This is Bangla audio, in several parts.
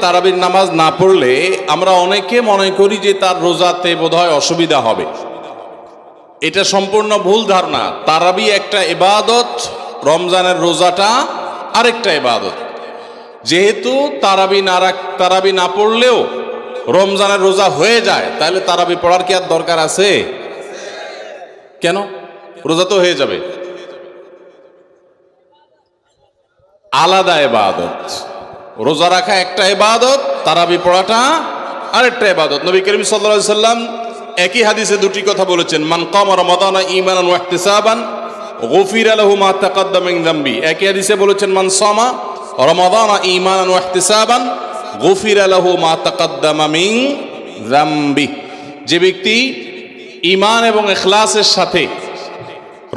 তারাবির নামাজ না পড়লে আমরা অনেকে মনে করি যে তার রোজাতে বোধহয় অসুবিধা হবে। এটা সম্পূর্ণ ভুল ধারণা। তারাবি একটা ইবাদত, রমজানের রোজাটা আরেকটা ইবাদত। যেহেতু তারাবি না পড়লেও রমজানের রোজা হয়ে যায়, তাহলে তারাবি পড়ার কি আর দরকার আছে? কেন? রোজা তো হয়ে যাবে। আলাদা ইবাদত। রোজা রাখা একটা ইবাদত, তারাবি পড়াটা আরেকটা ইবাদত। নবী করিম সাল্লাল্লাহু আলাইহি সাল্লাম একই হাদিসে দুটি কথা বলেছেন, মান কামা রমাদানা ঈমানান ওয়া ইহতিসাবান গুফিরা লাহু মা তাকাদ্দামা মিন যামবি। একই হাদিসে বলেছেন, মান সামা রমাদানা ঈমানান ওয়া ইহতিসাবান গুফিরা লাহু মা তাকাদ্দামা মিন যামবি। যে ব্যক্তি ঈমান এবং ইখলাসের সাথে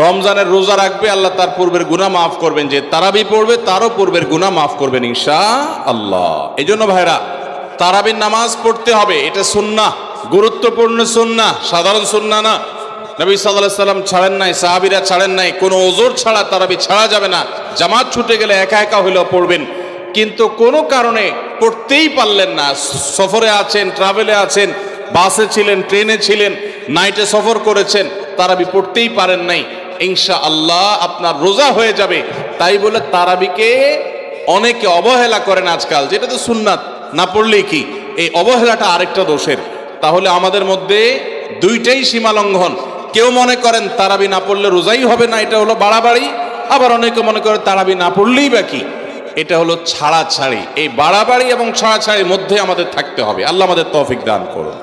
রমজানের রোজা রাখবে, আল্লাহ তার পূর্বের গুনাহ মাফ করবেন। যে তারাবি পড়বে তারও পূর্বের গুনাহ মাফ করবেন ইনশাআল্লাহ। এই জন্য ভাইরা, তারাবির নামাজ পড়তে হবে। এটা সুন্নাহ, গুরুত্বপূর্ণ সুন্নাহ, সাধারণ সুন্নাহ না। নবী সাল্লাল্লাহু আলাইহি সাল্লাম ছাড়েন নাই, সাহাবীরা ছাড়েন নাই। কোনো ওযর ছাড়া তারাবি ছাড়া যাবে না। জামাত ছুটে গেলে একা একা হইলেও পড়বেন, কিন্তু কোনো কারণে পড়তেই পারলেন না, সফরে আছেন, ট্রাভেলে আছেন, বাসে ছিলেন, ট্রেনে ছিলেন, নাইটে সফর করেছেন, তারাবি পড়তেই পারেন নাই, ইনশাআল্লাহ আপনার রোজা হয়ে যাবে। তাই বলে তারাবিকে অনেকে অবহেলা করেন আজকাল, যেটা তো সুন্নাত, না পড়লেই কি। এই অবহেলাটা আরেকটা দোষের। তাহলে আমাদের মধ্যে দুইটাই সীমা লঙ্ঘন। কেউ মনে করেন তারাবি না পড়লে রোজাই হবে না, এটা হলো বাড়াবাড়ি। আবার অনেকে মনে করে তারাবি না পড়লেই বা কি, এটা হলো ছাড়াছাড়ি। এই বাড়াবাড়ি এবং ছাড়াছাড়ির মধ্যে আমাদের থাকতে হবে। আল্লাহ আমাদের তৌফিক দান করুন।